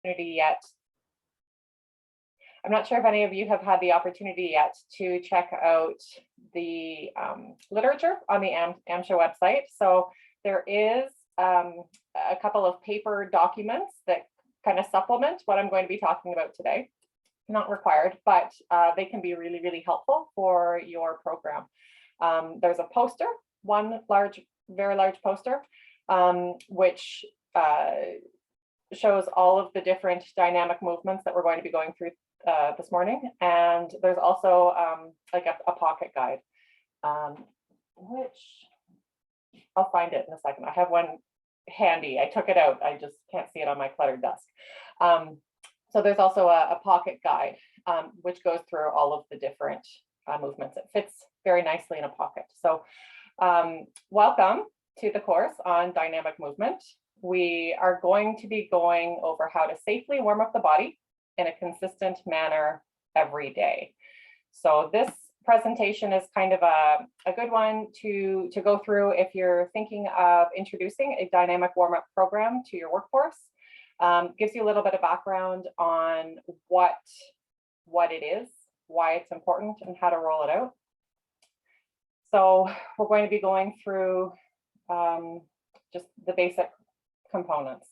opportunity yet. I'm not sure if any of you have had the opportunity yet to check out the literature on the AMHSA website. So there is a couple of paper documents that kind of supplement what I'm going to be talking about today. Not required, but they can be really, really helpful for your program. There's a poster, one large, very large poster, which shows all of the different dynamic movements that we're going to be going through this morning. And there's also like a pocket guide, which I'll find it in a second. I have one handy. I took it out. I just can't see it on my cluttered desk. So there's also a pocket guide, which goes through all of the different movements. It fits very nicely in a pocket. So welcome to the course on dynamic movement. We are going to be going over how to safely warm up the body in a consistent manner every day. So this presentation is kind of a good one to go through if you're thinking of introducing a dynamic warm-up program to your workforce. Gives you a little bit of background on what it is, why it's important, and how to roll it out. So we're going to be going through just the basic components.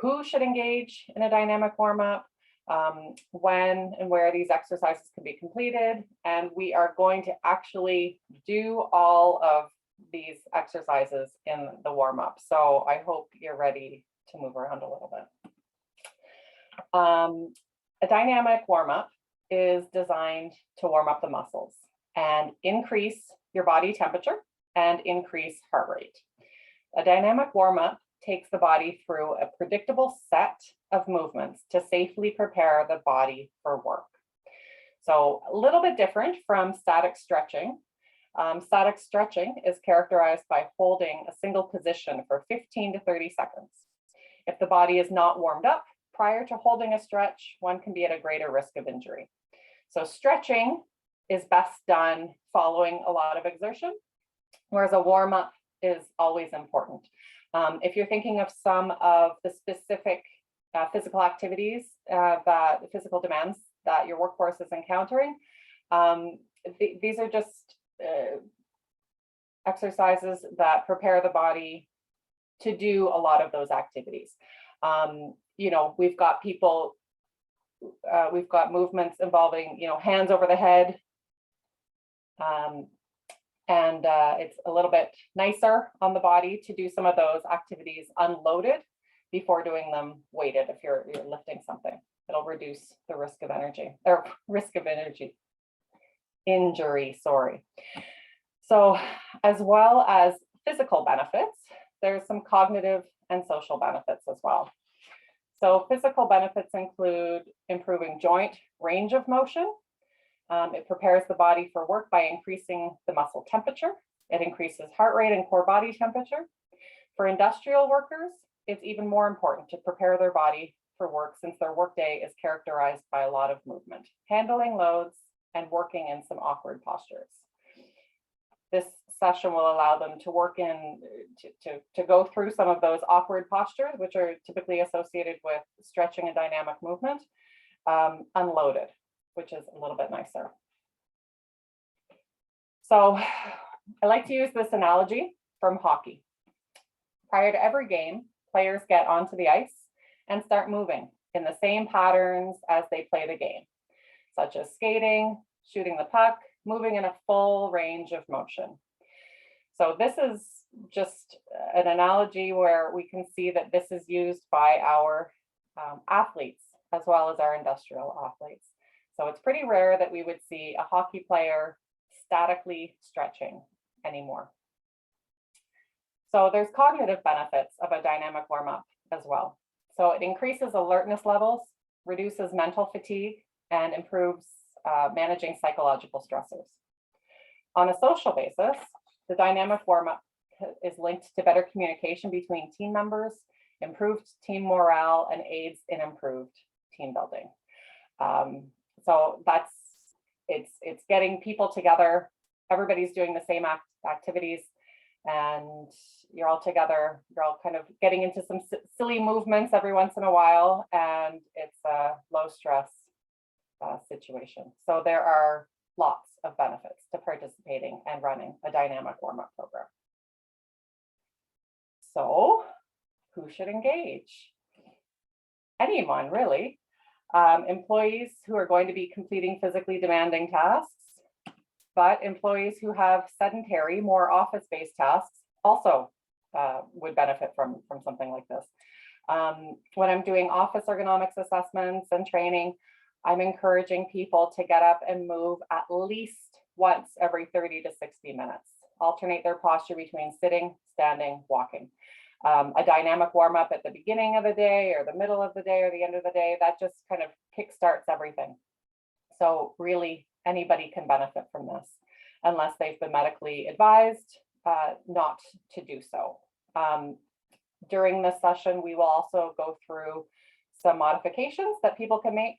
Who should engage in a dynamic warm-up, when and where these exercises can be completed, and we are going to actually do all of these exercises in the warm-up. So I hope you're ready to move around a little bit. A dynamic warm-up is designed to warm up the muscles and increase your body temperature and increase heart rate. A dynamic warm-up takes the body through a predictable set of movements to safely prepare the body for work. So a little bit different from static stretching. Static stretching is characterized by holding a single position for 15 to 30 seconds. If the body is not warmed up prior to holding a stretch, one can be at a greater risk of injury. So stretching is best done following a lot of exertion, whereas a warm-up is always important. If you're thinking of some of the specific physical activities, the physical demands that your workforce is encountering, these are just exercises that prepare the body to do a lot of those activities. You know, we've got people, we've got movements involving, you know, hands over the head. It's a little bit nicer on the body to do some of those activities unloaded before doing them weighted. If you're lifting something, it'll reduce the risk of injury, sorry. So as well as physical benefits, there's some cognitive and social benefits as well. So physical benefits include improving joint range of motion. It prepares the body for work by increasing the muscle temperature. It increases heart rate and core body temperature. For industrial workers, it's even more important to prepare their body for work since their workday is characterized by a lot of movement, handling loads, and working in some awkward postures. This session will allow them to work to go through some of those awkward postures, which are typically associated with stretching and dynamic movement, unloaded, which is a little bit nicer. So I like to use this analogy from hockey. Prior to every game, players get onto the ice and start moving in the same patterns as they play the game, such as skating, shooting the puck, moving in a full range of motion. So this is just an analogy where we can see that this is used by our athletes as well as our industrial athletes. So it's pretty rare that we would see a hockey player statically stretching anymore. So there's cognitive benefits of a dynamic warm-up as well. So it increases alertness levels, reduces mental fatigue, and improves managing psychological stressors. On a social basis, the dynamic warm-up is linked to better communication between team members, improved team morale, and aids in improved team building. So it's getting people together. Everybody's doing the same activities. and you're all together, you're all kind of getting into some silly movements every once in a while, and it's a low stress situation. So there are lots of benefits to participating and running a dynamic warm-up program. So who should engage? Anyone, really. Employees who are going to be completing physically demanding tasks, but employees who have sedentary, more office-based tasks also would benefit from something like this. When I'm doing office ergonomics assessments and training, I'm encouraging people to get up and move at least once every 30 to 60 minutes. Alternate their posture between sitting, standing, walking. A dynamic warm-up at the beginning of the day or the middle of the day or the end of the day, that just kind of kickstarts everything. So really anybody can benefit from this unless they've been medically advised not to do so. During this session, we will also go through some modifications that people can make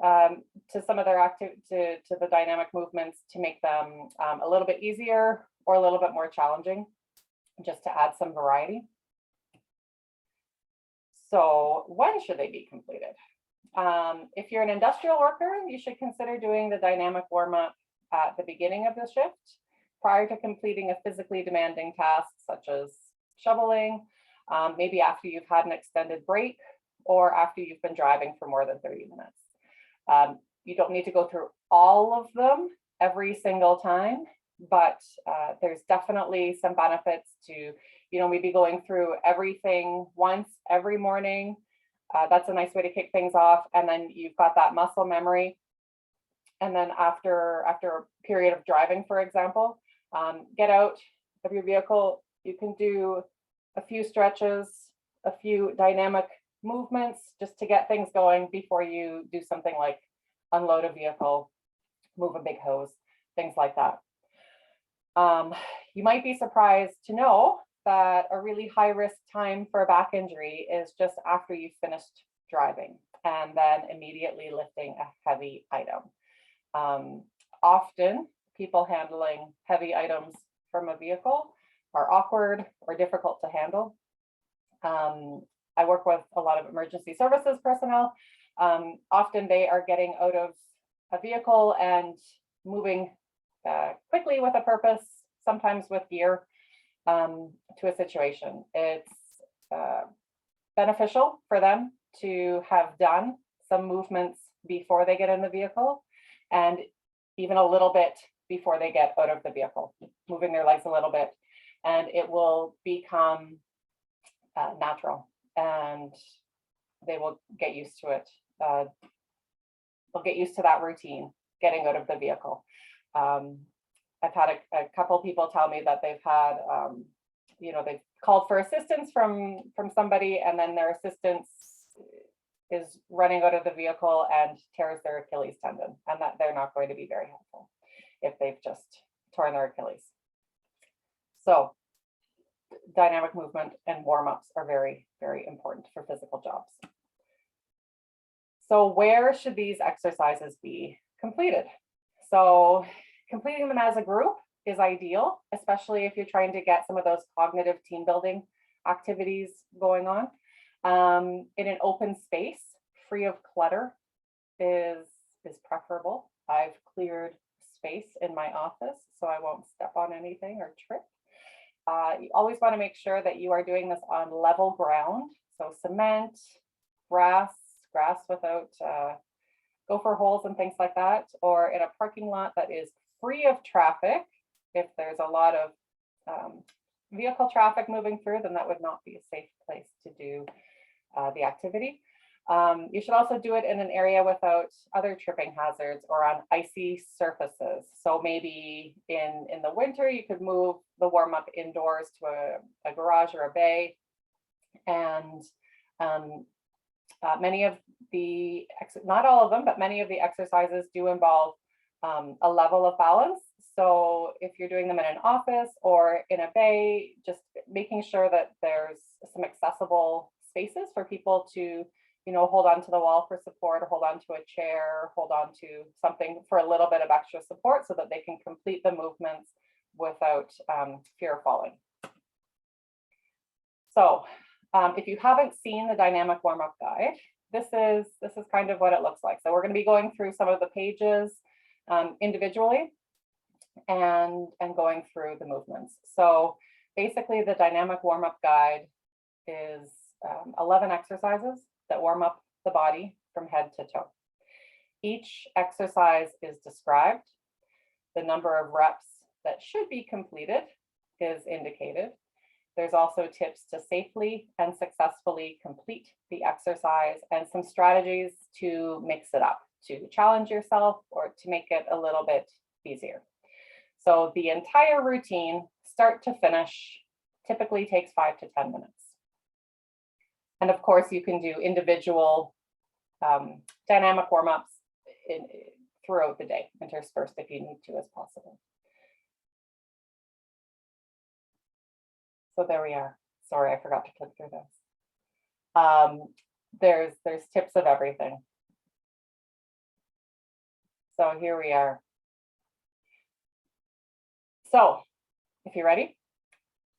to some of their to the dynamic movements to make them a little bit easier or a little bit more challenging, just to add some variety. So when should they be completed? If you're an industrial worker, you should consider doing the dynamic warm-up at the beginning of the shift prior to completing a physically demanding task such as shoveling, maybe after you've had an extended break or after you've been driving for more than 30 minutes. You don't need to go through all of them every single time, but there's definitely some benefits to, maybe going through everything once every morning. That's a nice way to kick things off. And then you've got that muscle memory. And then after a period of driving, for example, get out of your vehicle. You can do a few stretches, a few dynamic movements just to get things going before you do something like unload a vehicle, move a big hose, things like that. You might be surprised to know that a really high risk time for a back injury is just after you've finished driving and then immediately lifting a heavy item. Often people handling heavy items from a vehicle are awkward or difficult to handle. I work with a lot of emergency services personnel. Often they are getting out of a vehicle and moving quickly with a purpose, sometimes with gear, to a situation. It's beneficial for them to have done some movements before they get in the vehicle and even a little bit before they get out of the vehicle, moving their legs a little bit, and it will become natural and they will get used to it. They'll get used to that routine, getting out of the vehicle. I've had a couple people tell me that they've had, they've called for assistance from somebody, and then their assistance is running out of the vehicle and tears their Achilles tendon, and that they're not going to be very helpful if they've just torn their Achilles. So dynamic movement and warm-ups are very, very important for physical jobs. So where should these exercises be completed? So completing them as a group is ideal, especially if you're trying to get some of those cognitive team building activities going on. In an open space, free of clutter is preferable. I've cleared space in my office, so I won't step on anything or trip. You always want to make sure that you are doing this on level ground, so cement, grass without gopher holes and things like that, or in a parking lot that is free of traffic. If there's a lot of vehicle traffic moving through, then that would not be a safe place to do the activity. You should also do it in an area without other tripping hazards or on icy surfaces. So maybe in the winter, you could move the warm-up indoors to a garage or a bay. And many of the, not all of them, but many of the exercises do involve a level of balance. So if you're doing them in an office or in a bay, just making sure that there's some accessible spaces for people to, hold on to the wall for support, or hold on to a chair, hold on to something for a little bit of extra support so that they can complete the movements without fear of falling. So if you haven't seen the dynamic warm-up guide, this is kind of what it looks like. So we're going to be going through some of the pages individually and going through the movements. So basically the dynamic warm-up guide is 11 exercises that warm up the body from head to toe. Each exercise is described. The number of reps that should be completed is indicated. There's also tips to safely and successfully complete the exercise and some strategies to mix it up, to challenge yourself or to make it a little bit easier. So the entire routine, start to finish, typically takes 5 to 10 minutes. And of course, you can do individual dynamic warm-ups throughout the day, interspersed if you need to as possible. So there we are. Sorry, I forgot to click through this. There's tips of everything. So here we are. So if you're ready,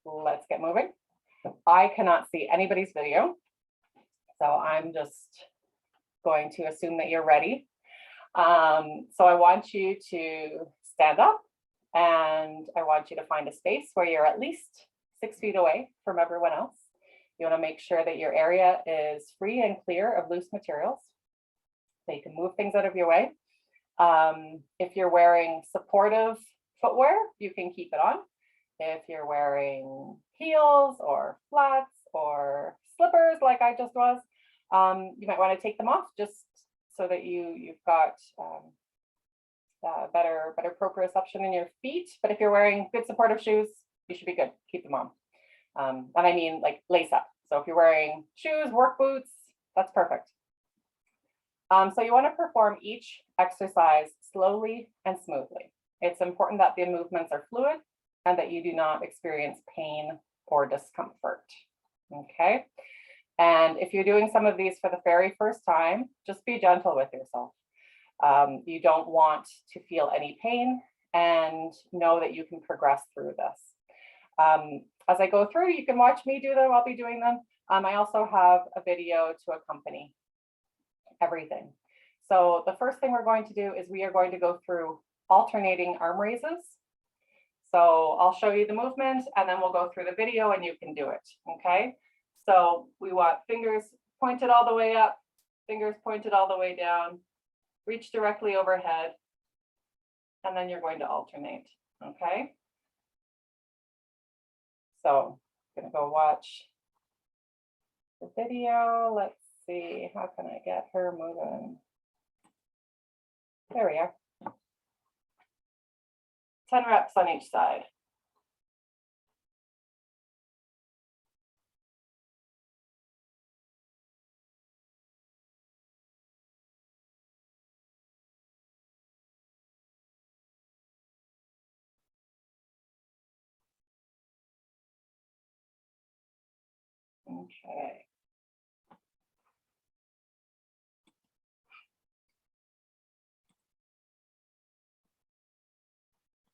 let's get moving. I cannot see anybody's video, so I'm just going to assume that you're ready. So I want you to stand up and I want you to find a space where you're at least 6 feet away from everyone else. You want to make sure that your area is free and clear of loose materials, so you can move things out of your way. If you're wearing supportive footwear, you can keep it on. If you're wearing heels or flats or slippers like I just was, you might want to take them off just so that you've got better proprioception in your feet. But if you're wearing good supportive shoes, you should be good. Keep them on. And I mean like lace up. So if you're wearing shoes, work boots, that's perfect. So you want to perform each exercise slowly and smoothly. It's important that the movements are fluid and that you do not experience pain or discomfort. Okay. And if you're doing some of these for the very first time, just be gentle with yourself. You don't want to feel any pain and know that you can progress through this. As I go through, you can watch me do them. I'll be doing them. I also have a video to accompany everything. So the first thing we're going to do is we are going to go through alternating arm raises. So I'll show you the movement and then we'll go through the video and you can do it. Okay. So we want fingers pointed all the way up, fingers pointed all the way down, reach directly overhead, and then you're going to alternate. Okay. So I'm going to go watch the video. Let's see, how can I get her moving? There we are. 10 reps on each side. Okay.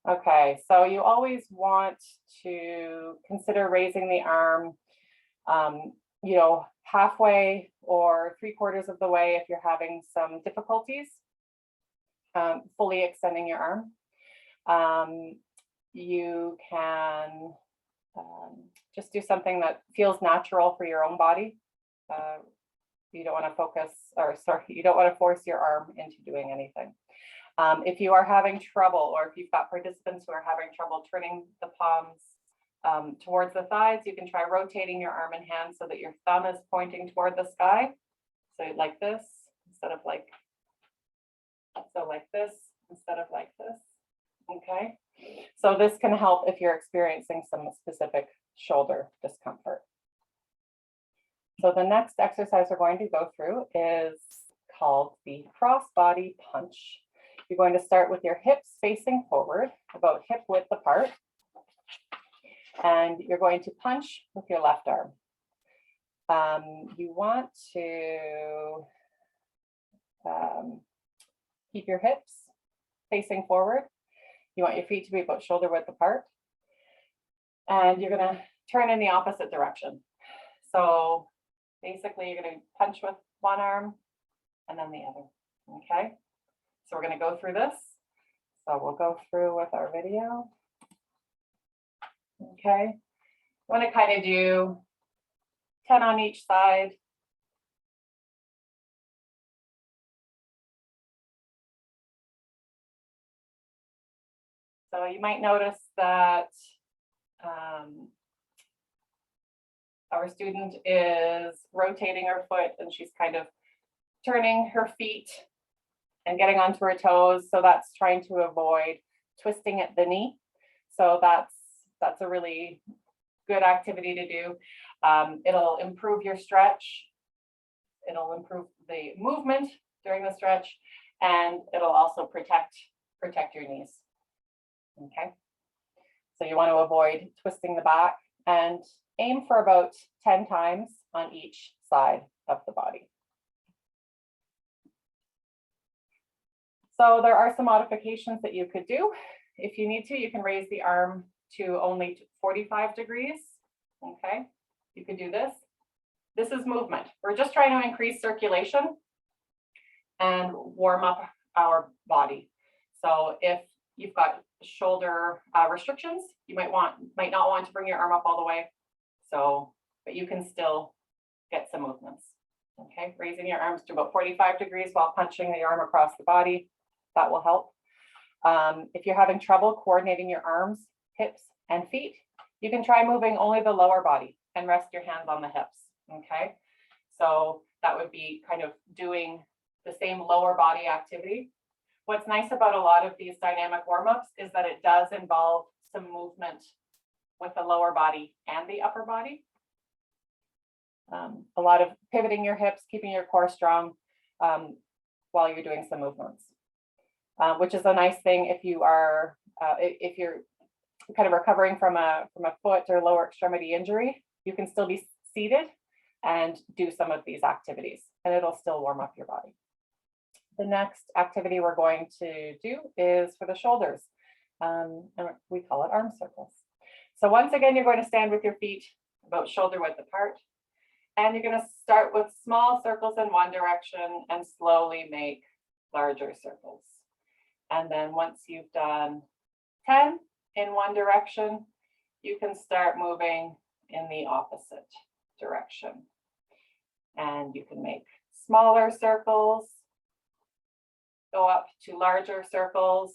Okay, so you always want to consider raising the arm, you know, halfway or 3/4 of the way if you're having some difficulties fully extending your arm. You can just do something that feels natural for your own body. You don't want to focus, or sorry, you don't want to force your arm into doing anything. If you are having trouble, or if you've got participants who are having trouble turning the palms towards the thighs, you can try rotating your arm and hand so that your thumb is pointing toward the sky. So like this, instead of like, so like this, instead of like this. Okay. So this can help if you're experiencing some specific shoulder discomfort. So the next exercise we're going to go through is called the cross-body punch. You're going to start with your hips facing forward, about hip width apart, and you're going to punch with your left arm. You want to keep your hips facing forward. You want your feet to be about shoulder width apart, and you're going to turn in the opposite direction. So basically you're going to punch with one arm and then the other. Okay. So we're going to go through this. So we'll go through with our video. Okay. I want to kind of do 10 on each side. So you might notice that our student is rotating her foot and she's kind of turning her feet and getting onto her toes. So that's trying to avoid twisting at the knee. So that's a really good activity to do. It'll improve your stretch. It'll improve the movement during the stretch, and it'll also protect your knees. Okay. So you want to avoid twisting the back and aim for about 10 times on each side of the body. So there are some modifications that you could do. If you need to, you can raise the arm to only 45 degrees. Okay, you could do this. This is movement. We're just trying to increase circulation and warm up our body. So if you've got shoulder restrictions, you might not want to bring your arm up all the way. So, but you can still get some movements. Okay, raising your arms to about 45 degrees while punching the arm across the body, that will help. If you're having trouble coordinating your arms, hips, and feet, you can try moving only the lower body and rest your hands on the hips. Okay, so that would be kind of doing the same lower body activity. What's nice about a lot of these dynamic warm-ups is that it does involve some movement with the lower body and the upper body. A lot of pivoting your hips, keeping your core strong while you're doing some movements, which is a nice thing if you are if you're kind of recovering from a foot or lower extremity injury. You can still be seated and do some of these activities, and it'll still warm up your body. The next activity we're going to do is for the shoulders, and we call it arm circles. So once again, you're going to stand with your feet about shoulder width apart, and you're going to start with small circles in one direction and slowly make larger circles. And then once you've done 10 in one direction, you can start moving in the opposite direction. And you can make smaller circles, go up to larger circles,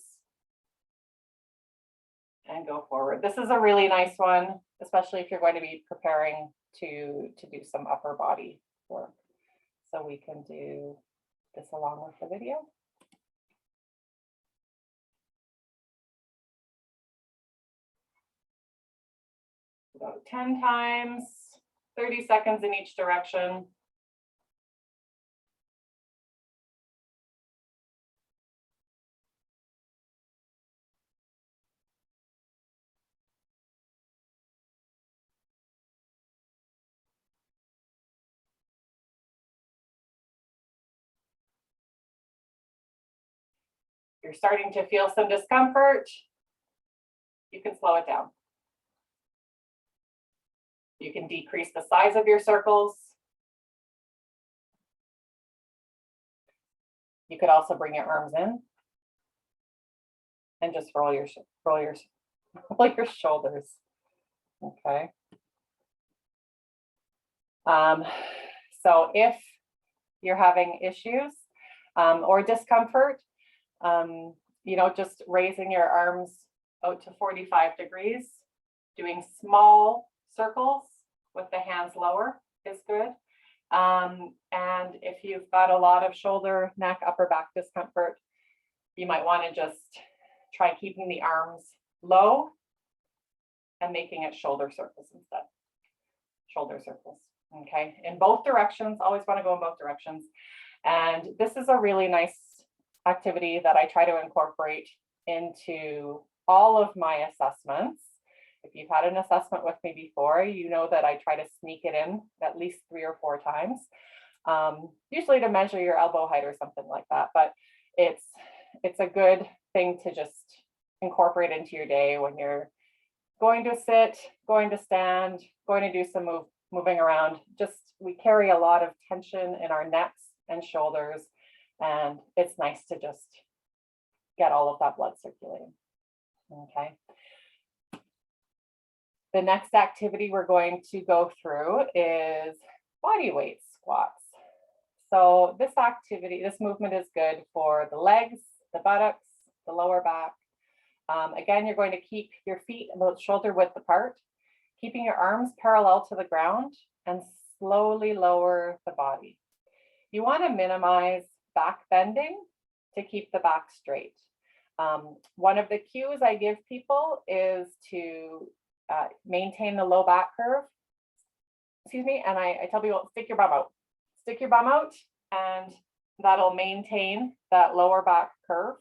and go forward. This is a really nice one, especially if you're going to be preparing to do some upper body work. So we can do this along with the video. About 10 times, 30 seconds in each direction. You're starting to feel some discomfort, you can slow it down. You can decrease the size of your circles. You could also bring your arms in and just roll your shoulders. Okay. So if you're having issues or discomfort, just raising your arms out to 45 degrees, doing small circles with the hands lower is good. And if you've got a lot of shoulder, neck, upper back discomfort, you might want to just try keeping the arms low and making it shoulder circles instead. Shoulder circles, okay? In both directions, always want to go in both directions. And this is a really nice activity that I try to incorporate into all of my assessments. If you've had an assessment with me before, you know that I try to sneak it in at least 3 or 4 times, usually to measure your elbow height or something like that. But it's a good thing to just incorporate into your day when you're going to sit, going to stand, going to do some moving around. We carry a lot of tension in our necks and shoulders, and it's nice to just get all of that blood circulating. Okay. The next activity we're going to go through is body weight squats. So this movement is good for the legs, the buttocks, the lower back. Again, you're going to keep your feet about shoulder width apart, keeping your arms parallel to the ground, and slowly lower the body. You want to minimize back bending to keep the back straight. One of the cues I give people is to maintain the low back curve. Excuse me, and I tell people, stick your bum out. Stick your bum out, and that'll maintain that lower back curve.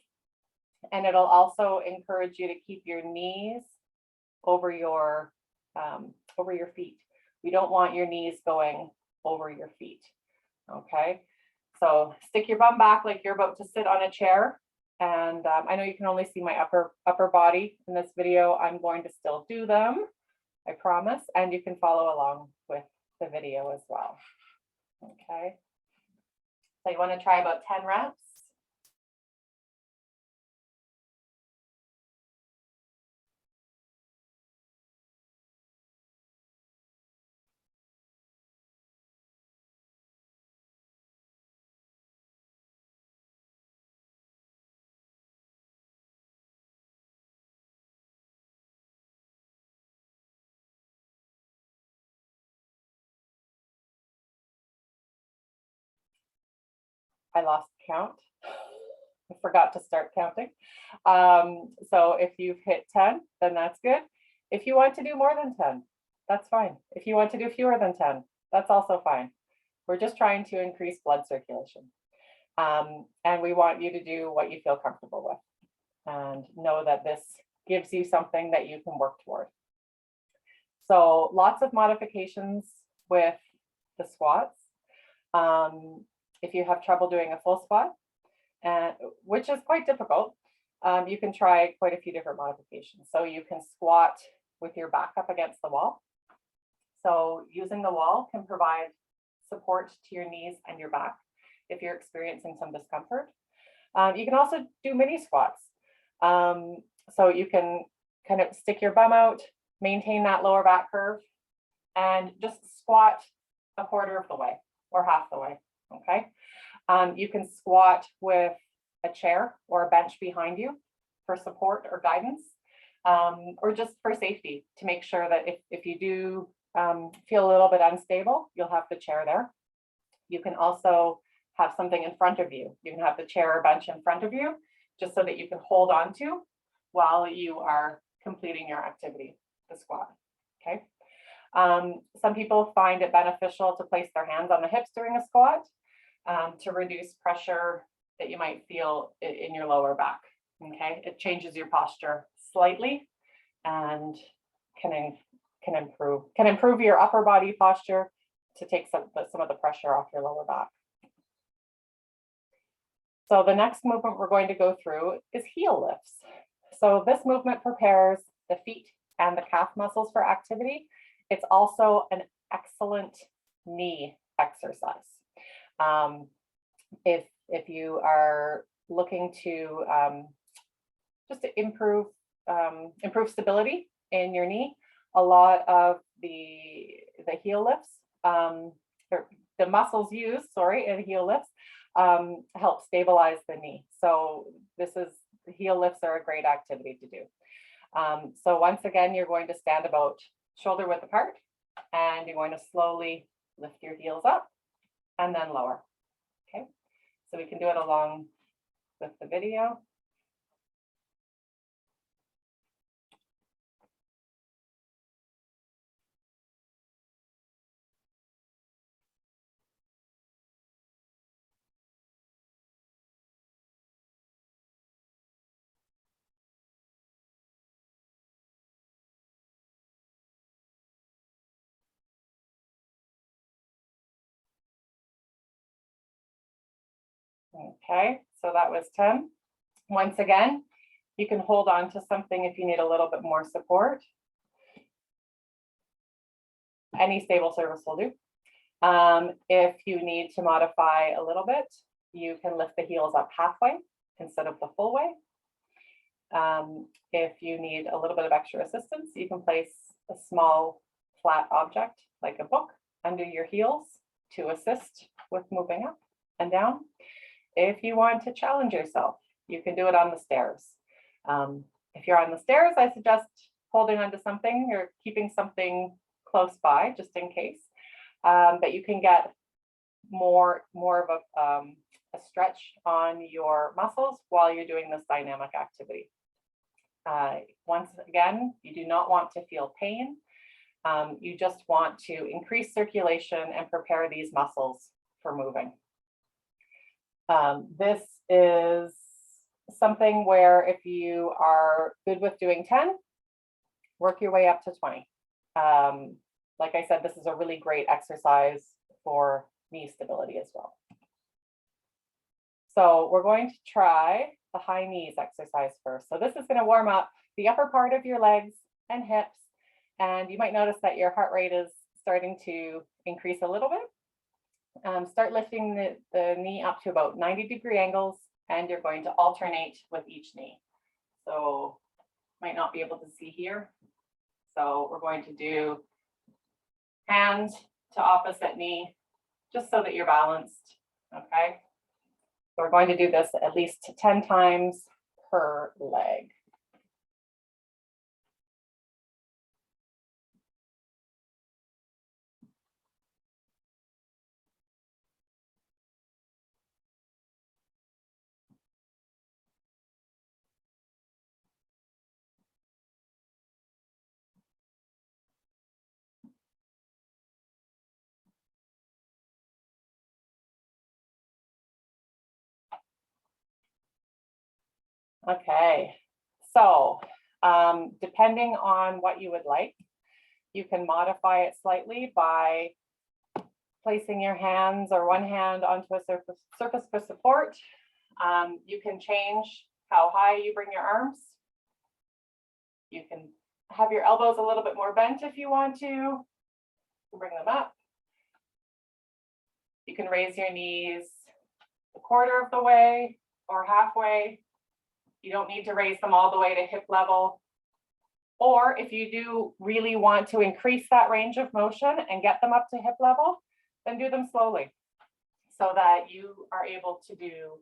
And it'll also encourage you to keep your knees over your feet. We don't want your knees going over your feet. Okay, so stick your bum back like you're about to sit on a chair. And I know you can only see my upper body in this video. I'm going to still do them, I promise, and you can follow along with the video as well. Okay, so you want to try about 10 reps. I lost count. I forgot to start counting. So if you've hit 10, then that's good. If you want to do more than 10, that's fine. If you want to do fewer than 10, that's also fine. We're just trying to increase blood circulation. And we want you to do what you feel comfortable with. And know that this gives you something that you can work toward. So lots of modifications with the squats. If you have trouble doing a full squat, which is quite difficult, you can try quite a few different modifications. So you can squat with your back up against the wall. So using the wall can provide support to your knees and your back if you're experiencing some discomfort. You can also do mini squats. So you can kind of stick your bum out, maintain that lower back curve, and just squat a quarter of the way or half the way. Okay. You can squat with a chair or a bench behind you for support or guidance, or just for safety to make sure that if you do feel a little bit unstable, you'll have the chair there. You can also have something in front of you. You can have the chair or bench in front of you just so that you can hold on to while you are completing your activity, the squat. Okay. Some people find it beneficial to place their hands on the hips during a squat to reduce pressure that you might feel in your lower back. Okay, it changes your posture slightly and can improve your upper body posture to take some of the pressure off your lower back. So the next movement we're going to go through is heel lifts. So this movement prepares the feet and the calf muscles for activity. It's also an excellent knee exercise. If you are looking to just to improve stability in your knee, a lot of the heel lifts, the muscles used, in heel lifts help stabilize the knee. So heel lifts are a great activity to do. So once again, you're going to stand about shoulder width apart, and you're going to slowly lift your heels up and then lower. Okay, so we can do it along with the video. Okay, so that was 10. Once again, you can hold on to something if you need a little bit more support. any stable surface will do. If you need to modify a little bit, you can lift the heels up halfway instead of the full way. If you need a little bit of extra assistance, you can place a small flat object like a book under your heels to assist with moving up and down. If you want to challenge yourself, you can do it on the stairs. If you're on the stairs, I suggest holding onto something or keeping something close by just in case. But you can get more of a stretch on your muscles while you're doing this dynamic activity. Once again, you do not want to feel pain. You just want to increase circulation and prepare these muscles for moving. This is something where if you are good with doing 10, work your way up to 20. Like I said, this is a really great exercise for knee stability as well. So we're going to try the high knees exercise first. So this is going to warm up the upper part of your legs and hips. And you might notice that your heart rate is starting to increase a little bit. Start lifting the knee up to about 90-degree angles, and you're going to alternate with each knee. So might not be able to see here. So we're going to do hand to opposite knee, just so that you're balanced, okay? So we're going to do this at least 10 times per leg. Okay, so depending on what you would like, you can modify it slightly by placing your hands or one hand onto a surface for support. You can change how high you bring your arms. You can have your elbows a little bit more bent if you want to. Bring them up. You can raise your knees a quarter of the way or halfway. You don't need to raise them all the way to hip level. Or if you do really want to increase that range of motion and get them up to hip level, then do them slowly so that you are able to do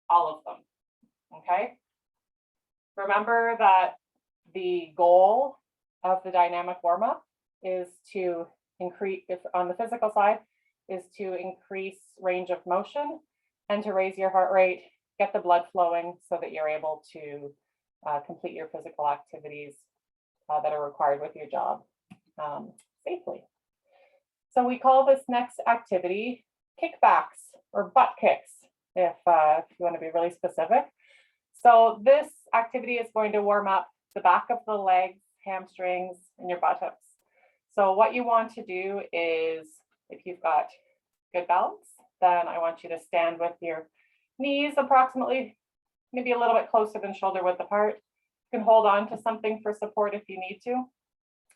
all of them, okay? Remember that the goal of the dynamic warm-up is to increase, if on the physical side, is to increase range of motion and to raise your heart rate, get the blood flowing so that you're able to complete your physical activities that are required with your job safely. So we call this next activity kickbacks or butt kicks, if you want to be really specific. So this activity is going to warm up the back of the legs, hamstrings, and your buttocks. So what you want to do is, if you've got good balance, then I want you to stand with your knees approximately, maybe a little bit closer than shoulder width apart. You can hold on to something for support if you need to.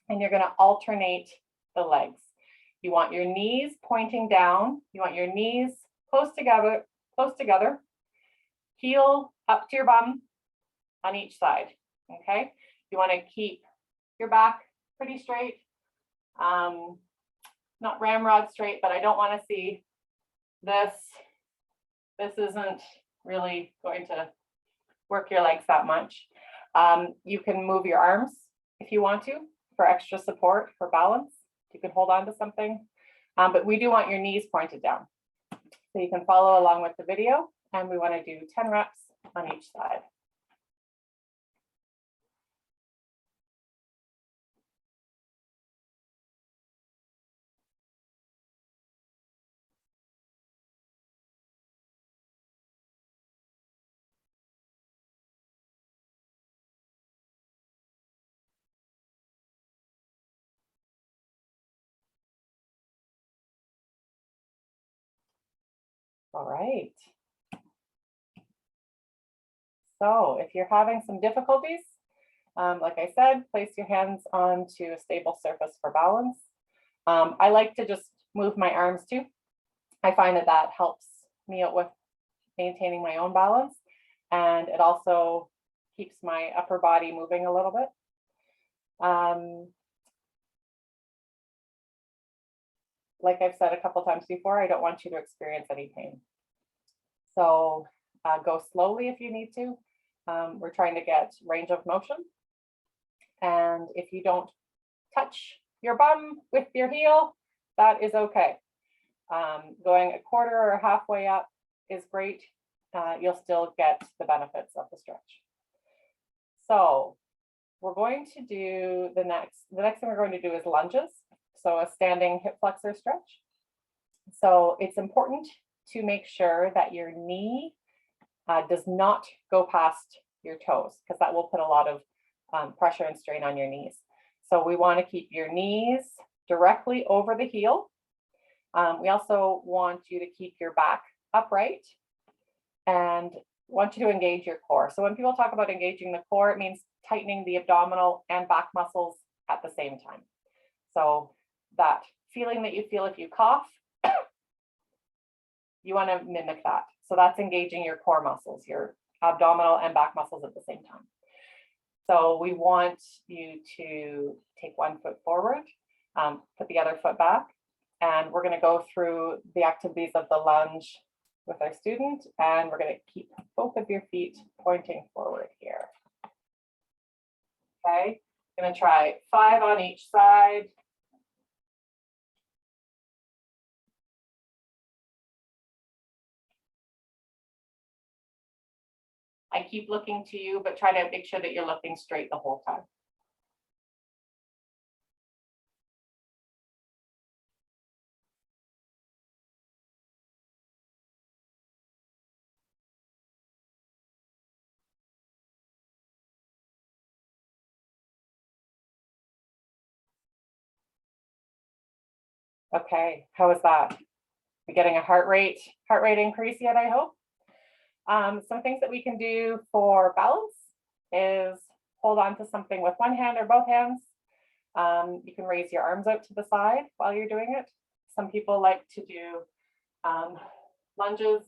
And you're going to alternate the legs. You want your knees pointing down. You want your knees close together, heel up to your bum on each side, okay? You want to keep your back pretty straight, not ramrod straight, but I don't want to see this. This isn't really going to work your legs that much. You can move your arms if you want to for extra support, for balance. You can hold on to something, but we do want your knees pointed down. So you can follow along with the video, and we want to do 10 reps on each side. All right. So if you're having some difficulties, like I said, place your hands onto a stable surface for balance. I like to just move my arms too. I find that that helps me out with maintaining my own balance, and it also keeps my upper body moving a little bit. Like I've said a couple times before, I don't want you to experience any pain. So go slowly if you need to. We're trying to get range of motion. And if you don't touch your bum with your heel, that is okay. Going a quarter or halfway up is great. You'll still get the benefits of the stretch. So we're going to do the next thing we're going to do is lunges. So a standing hip flexor stretch. So it's important to make sure that your knee does not go past your toes, because that will put a lot of pressure and strain on your knees. So we want to keep your knees directly over the heel. We also want you to keep your back upright and want you to engage your core. So when people talk about engaging the core, it means tightening the abdominal and back muscles at the same time. So that feeling that you feel if you cough, you want to mimic that. So that's engaging your core muscles, your abdominal and back muscles at the same time. So we want you to take one foot forward, put the other foot back, and we're going to go through the activities of the lunge with our student, and we're going to keep both of your feet pointing forward here. Okay, I'm going to try 5 on each side. I keep looking to you, but try to make sure that you're looking straight the whole time. Okay, how is that? You're getting a heart rate increase yet, I hope. Some things that we can do for balance is hold on to something with one hand or both hands. You can raise your arms out to the side while you're doing it. Some people like to do lunges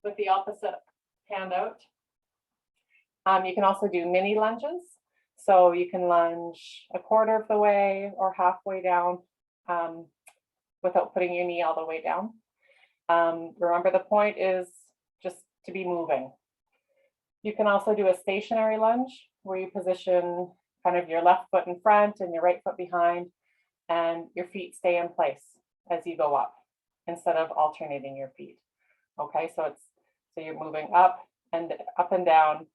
with the opposite hand out. You can also do mini lunges. So you can lunge a quarter of the way or halfway down without putting your knee all the way down. Remember, the point is just to be moving. You can also do a stationary lunge where you position kind of your left foot in front and your right foot behind, and your feet stay in place as you go up instead of alternating your feet. Okay, so you're moving up and down,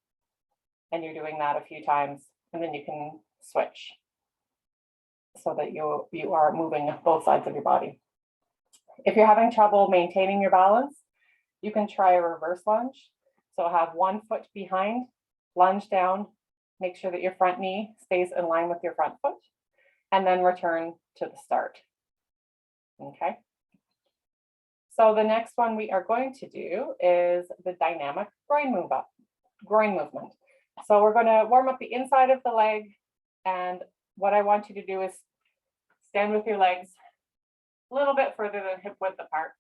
and you're doing that a few times, and then you can switch so that you are moving both sides of your body. If you're having trouble maintaining your balance, you can try a reverse lunge. So have one foot behind, lunge down, make sure that your front knee stays in line with your front foot, and then return to the start. Okay. So the next one we are going to do is the dynamic groin movement. So we're going to warm up the inside of the leg, and what I want you to do is stand with your legs a little bit further than hip width apart.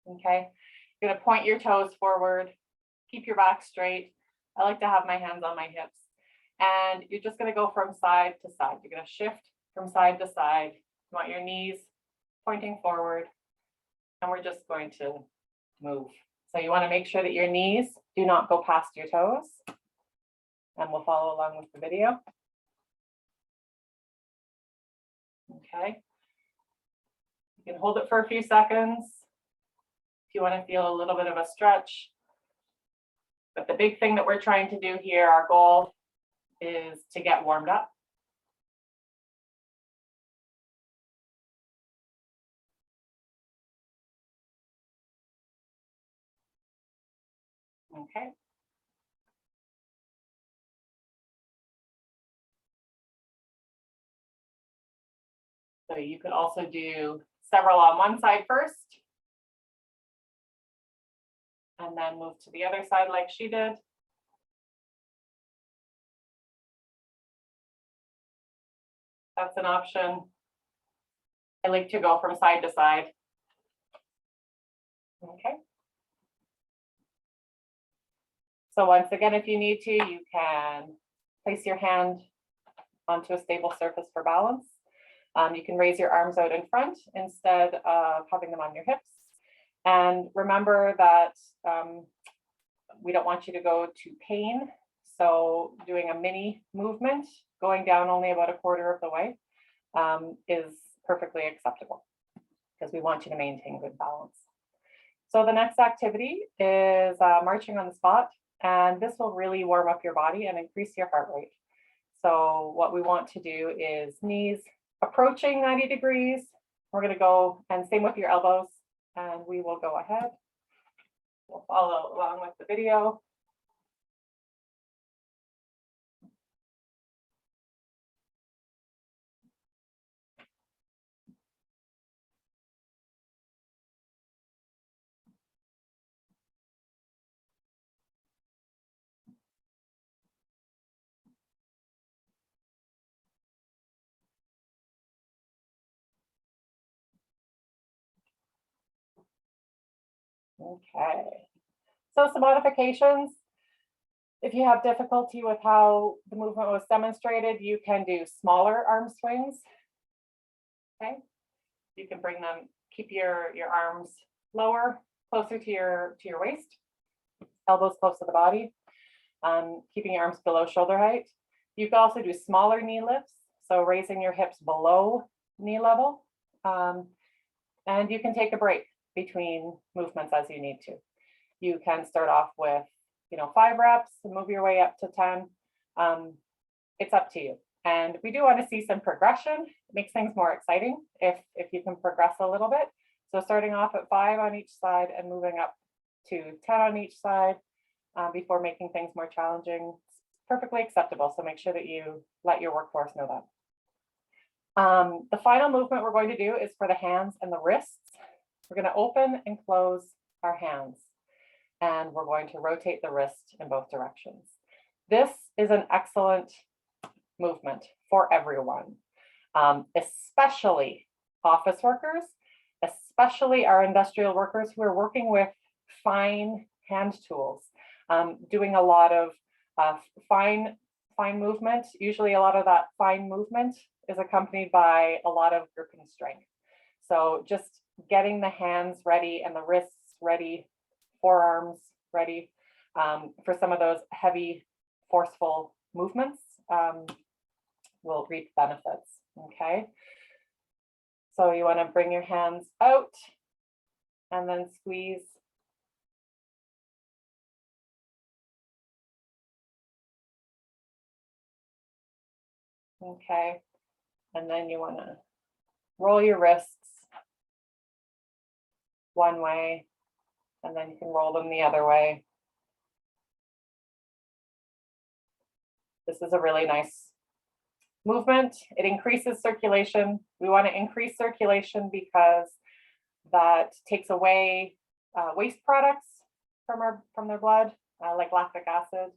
Okay, you're going to point your toes forward, keep your back straight. I like to have my hands on my hips, and you're just going to go from side to side. You're going to shift from side to side. You want your knees pointing forward, and we're just going to move. So you want to make sure that your knees do not go past your toes, and we'll follow along with the video. Okay. You can hold it for a few seconds if you want to feel a little bit of a stretch. But the big thing that we're trying to do here, our goal is to get warmed up. Okay. So you could also do several on one side first, and then move to the other side like she did. That's an option. I like to go from side to side. Okay. So once again, if you need to, you can place your hand onto a stable surface for balance. You can raise your arms out in front instead of having them on your hips. And remember that we don't want you to go to pain. So doing a mini movement, going down only about a quarter of the way, is perfectly acceptable because we want you to maintain good balance. So the next activity is marching on the spot, and this will really warm up your body and increase your heart rate. So what we want to do is knees approaching 90 degrees. We're going to go, and same with your elbows, and we will go ahead. We'll follow along with the video. Okay, so some modifications. If you have difficulty with how the movement was demonstrated, you can do smaller arm swings. Okay, you can bring them, keep your arms lower, closer to your waist, elbows close to the body, keeping your arms below shoulder height. You can also do smaller knee lifts, so raising your hips below knee level, and you can take a break between movements as you need to. You can start off with 5 reps and move your way up to 10. It's up to you. And we do want to see some progression. It makes things more exciting if you can progress a little bit. So starting off at 5 on each side and moving up to 10 on each side before making things more challenging, it's perfectly acceptable. So make sure that you let your workforce know that. The final movement we're going to do is for the hands and the wrists. We're going to open and close our hands, and we're going to rotate the wrist in both directions. This is an excellent movement for everyone, especially office workers, especially our industrial workers who are working with fine hand tools, doing a lot of fine movement. Usually a lot of that fine movement is accompanied by a lot of grip and strength. So just getting the hands ready and the wrists ready, forearms ready for some of those heavy, forceful movements will reap benefits. Okay. So you want to bring your hands out and then squeeze. Okay. And then you want to roll your wrists one way, and then you can roll them the other way. This is a really nice movement. It increases circulation. We want to increase circulation because that takes away waste products from their blood, like lactic acid,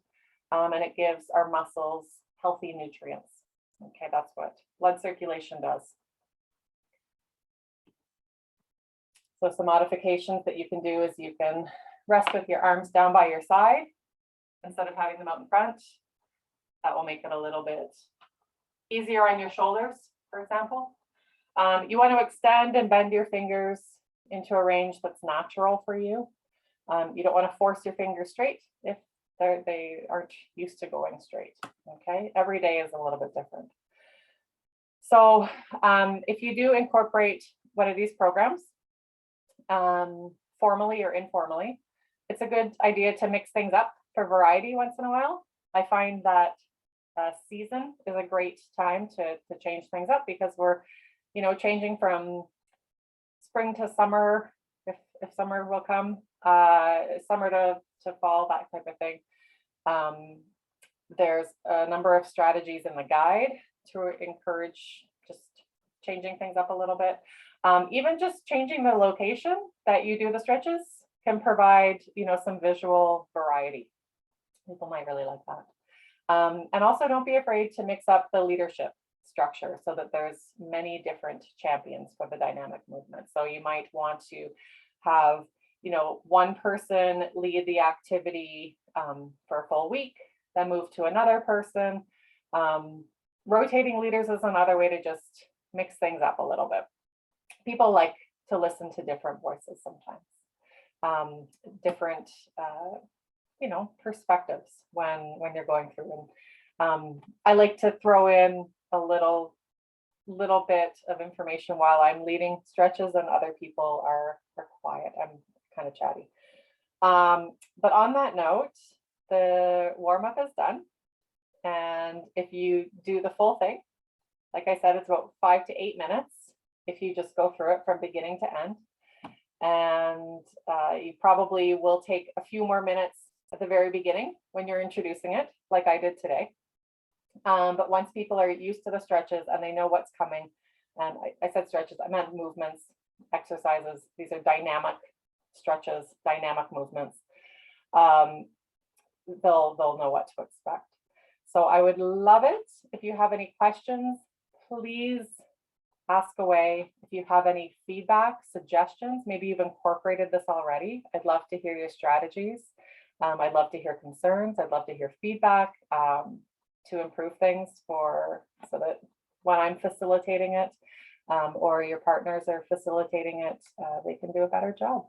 and it gives our muscles healthy nutrients. Okay, that's what blood circulation does. So some modifications that you can do is you can rest with your arms down by your side instead of having them out in front. That will make it a little bit easier on your shoulders, for example. You want to extend and bend your fingers into a range that's natural for you. You don't want to force your fingers straight if they aren't used to going straight. Okay, every day is a little bit different. So if you do incorporate one of these programs, formally or informally, it's a good idea to mix things up for variety once in a while. I find that season is a great time to change things up because we're, changing from spring to summer, if summer will come, summer to fall, that type of thing. There's a number of strategies in the guide to encourage just changing things up a little bit. Even just changing the location that you do the stretches can provide, some visual variety. People might really like that. And also don't be afraid to mix up the leadership. structure so that there's many different champions for the dynamic movement. So you might want to have, one person lead the activity for a full week, then move to another person. Rotating leaders is another way to just mix things up a little bit. People like to listen to different voices sometimes, different, perspectives when you're going through. And I like to throw in a little bit of information while I'm leading stretches and other people are quiet. I'm kind of chatty. But on that note, the warm-up is done. And if you do the full thing, like I said, it's about 5 to 8 minutes if you just go through it from beginning to end. And you probably will take a few more minutes at the very beginning when you're introducing it, like I did today. But once people are used to the stretches and they know what's coming, and I said stretches, I meant movements, exercises. These are dynamic stretches, dynamic movements. They'll know what to expect. So I would love it if you have any questions, please ask away. If you have any feedback, suggestions, maybe you've incorporated this already, I'd love to hear your strategies. I'd love to hear concerns. I'd love to hear feedback to improve things so that when I'm facilitating it or your partners are facilitating it, they can do a better job.